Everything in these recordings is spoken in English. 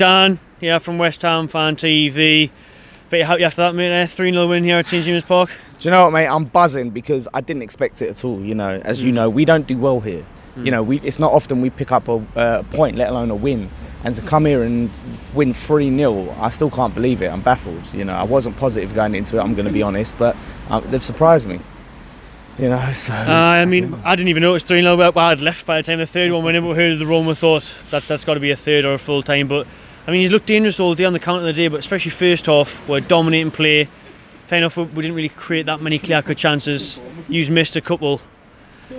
Dan here from West Ham Fan TV. Bit happy after that, mate. 3-0 win here at St James's Park. Do you know what, mate? I'm buzzing because I didn't expect it at all. You know, as you know, we don't do well here. You know, it's not often we pick up a point, let alone a win. And to come here and win 3-0, I still can't believe it. I'm baffled. You know, I wasn't positive going into it, I'm going to be honest, but they've surprised me. You know, so... I mean, I didn't even know it was 3-0, but I had left by the time the third one went in, but heard of the Roma, thought that's got to be a third or a full time. But, I mean, he's looked dangerous all day on the counter of the day, but especially first half, we're dominating play. Fair enough, we didn't really create that many clear-cut chances. You missed a couple.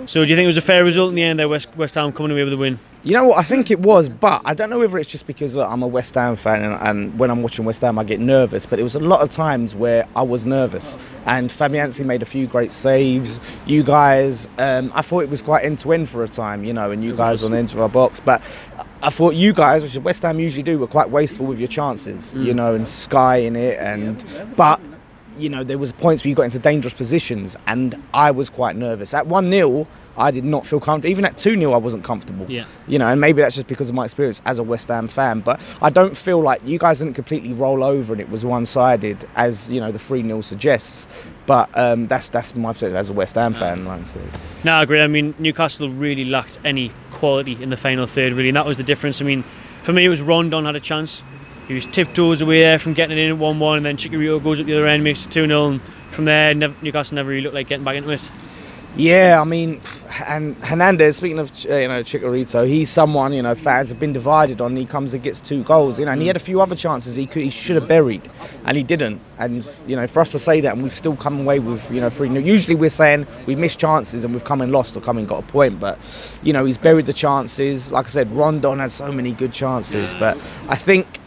So do you think it was a fair result in the end there, West Ham coming away with a win? You know what, I think it was, but I don't know whether it's just because I'm a West Ham fan and when I'm watching West Ham I get nervous, but it was a lot of times where I was nervous and Fabianski made a few great saves. You guys, I thought it was quite end-to-end for a time, you know, and you guys on the edge of our box, but I thought you guys, which West Ham usually do, were quite wasteful with your chances, you know, and skying it, but you know, there was points where you got into dangerous positions and I was quite nervous. At 1-0, I did not feel comfortable. Even at 2-0, I wasn't comfortable. Yeah. You know, and maybe that's just because of my experience as a West Ham fan. But I don't feel like you guys didn't completely roll over and it was one-sided, as you know the 3-0 suggests. But that's my perspective as a West Ham fan. No, I agree. I mean, Newcastle really lacked any quality in the final third, really, and that was the difference. I mean, for me, it was Rondon had a chance. He was tiptoes away there from getting it in at 1-1, and then Chicharito goes up the other end, makes it 2-0, and from there, Newcastle never really looked like getting back into it. Yeah, I mean, and Hernandez, speaking of, you know, Chicharito, he's someone, you know, fans have been divided on. He comes and gets 2 goals, you know, and he had a few other chances he should have buried, and he didn't. And, you know, for us to say that, and we've still come away with, you know, 3-0. Usually we're saying we've missed chances and we've come and lost or come and got a point, but, you know, he's buried the chances. Like I said, Rondon had so many good chances, but I think,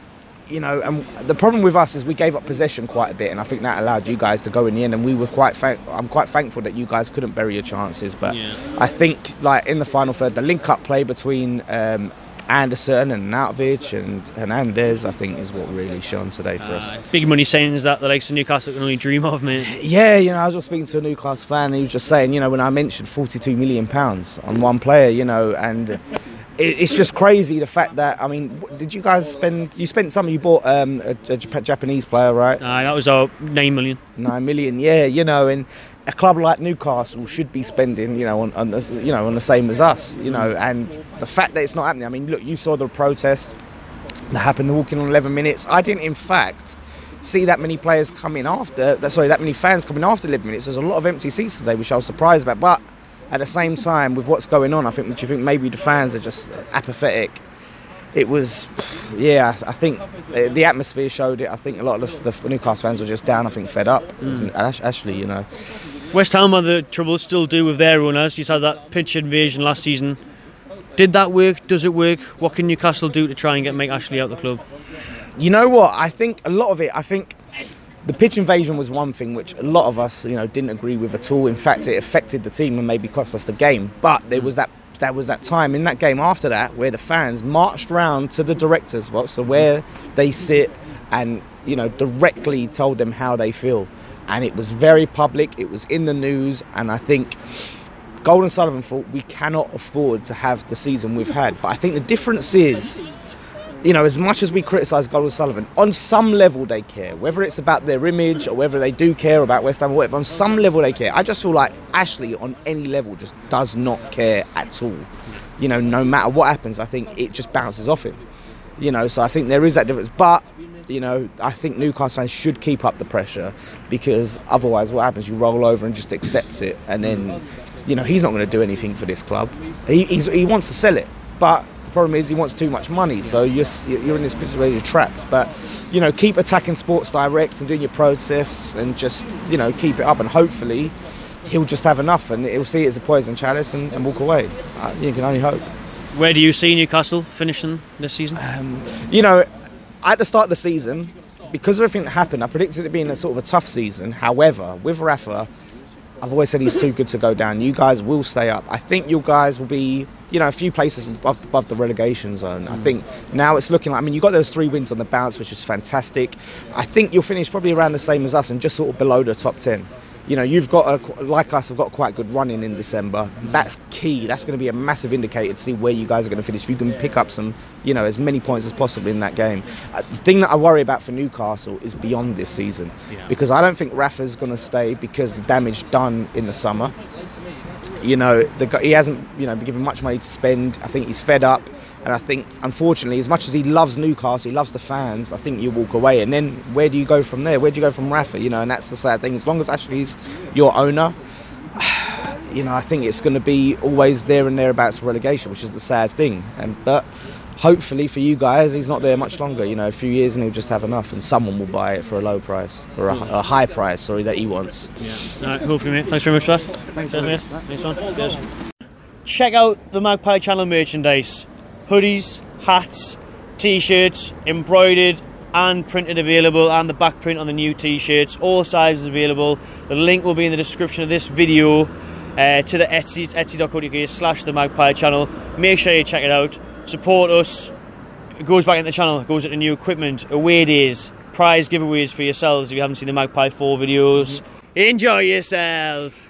you know, and the problem with us is we gave up possession quite a bit, and I think that allowed you guys to go in the end. And we were I'm quite thankful that you guys couldn't bury your chances. But I think, like in the final third, the link-up play between Anderson and Nautovic and Hernandez, I think, is what really shone today for us. Big money signings that the likes of Newcastle can only dream of, mate. Yeah, you know, I was just speaking to a Newcastle fan, and he was just saying, you know, when I mentioned £42 million on one player, you know, and it's just crazy the fact that, I mean, did you guys you spent something, you bought a Japanese player, right? That was our 9 million. 9 million, yeah, you know, and a club like Newcastle should be spending, you know, on the same as us, you know, and the fact that it's not happening. I mean, look, you saw the protest that happened, the walking on 11 minutes. I didn't, in fact, see that many players coming after, that many fans coming after 11 minutes. There's a lot of empty seats today, which I was surprised about, but at the same time, with what's going on, I think maybe the fans are just apathetic. It was, yeah, I think the atmosphere showed it. I think a lot of the Newcastle fans were just down, I think, fed up. Ashley, you know. West Ham had the trouble, still do with their owners. You had that pitch invasion last season. Did that work? Does it work? What can Newcastle do to try and get Mike Ashley out of the club? You know what? I think a lot of it, the pitch invasion was one thing which a lot of us, you know, didn't agree with at all. In fact, it affected the team and maybe cost us the game. But there was that time in that game after that where the fans marched round to the directors' box, so where they sit, and, you know, directly told them how they feel. And it was very public, it was in the news, and I think Golden Sullivan thought we cannot afford to have the season we've had. But I think the difference is, you know, as much as we criticise Golden Sullivan, on some level they care. Whether it's about their image or whether they do care about West Ham or whatever, on some level they care. I just feel like Ashley, on any level, just does not care at all. You know, no matter what happens, I think it just bounces off him. You know, so I think there is that difference. But, you know, I think Newcastle fans should keep up the pressure, because otherwise what happens, you roll over and just accept it. And then, you know, he's not going to do anything for this club. He wants to sell it, but the problem is he wants too much money, so you're in this position where you're trapped. But, you know, keep attacking Sports Direct and doing your process, and just, you know, keep it up, and hopefully he'll just have enough and he'll see it as a poison chalice and walk away. You can only hope. Where do you see Newcastle finishing this season? You know, at the start of the season, because of everything that happened, I predicted it being a sort of a tough season. However, with Rafa, I've always said he's too good to go down. You guys will stay up. I think you guys will be, you know, a few places above the relegation zone. I think now it's looking like, I mean, you got those 3 wins on the bounce, which is fantastic. I think you'll finish probably around the same as us and just sort of below the top 10. You know, you've got like us, have got quite good running in December. That's key. That's going to be a massive indicator to see where you guys are going to finish. If you can pick up some, you know, as many points as possible in that game. The thing that I worry about for Newcastle is beyond this season, because I don't think Rafa's going to stay because the damage done in the summer. You know, he hasn't, you know, been given much money to spend. I think he's fed up. And I think, unfortunately, as much as he loves Newcastle, he loves the fans, I think you walk away. And then where do you go from there? Where do you go from Rafa? You know, and that's the sad thing. As long as Ashley's your owner, you know, I think it's going to be always there and thereabouts for relegation, which is the sad thing. But hopefully for you guys, he's not there much longer. You know, a few years and he'll just have enough, and someone will buy it for a low price, or a high price, sorry, that he wants. Yeah. All right, hopefully, mate. Thanks very much for that. Thanks, mate. Thanks, on. Cheers. Check out the Magpie Channel merchandise. Hoodies, hats, t-shirts, embroidered and printed available, and the back print on the new t-shirts, all sizes available. The link will be in the description of this video to the Etsy. It's etsy.co.uk/the Magpie Channel. Make sure you check it out, support us. It goes back into the channel, it goes into new equipment, away days, prize giveaways for yourselves if you haven't seen the Magpie 4 videos. Enjoy yourself.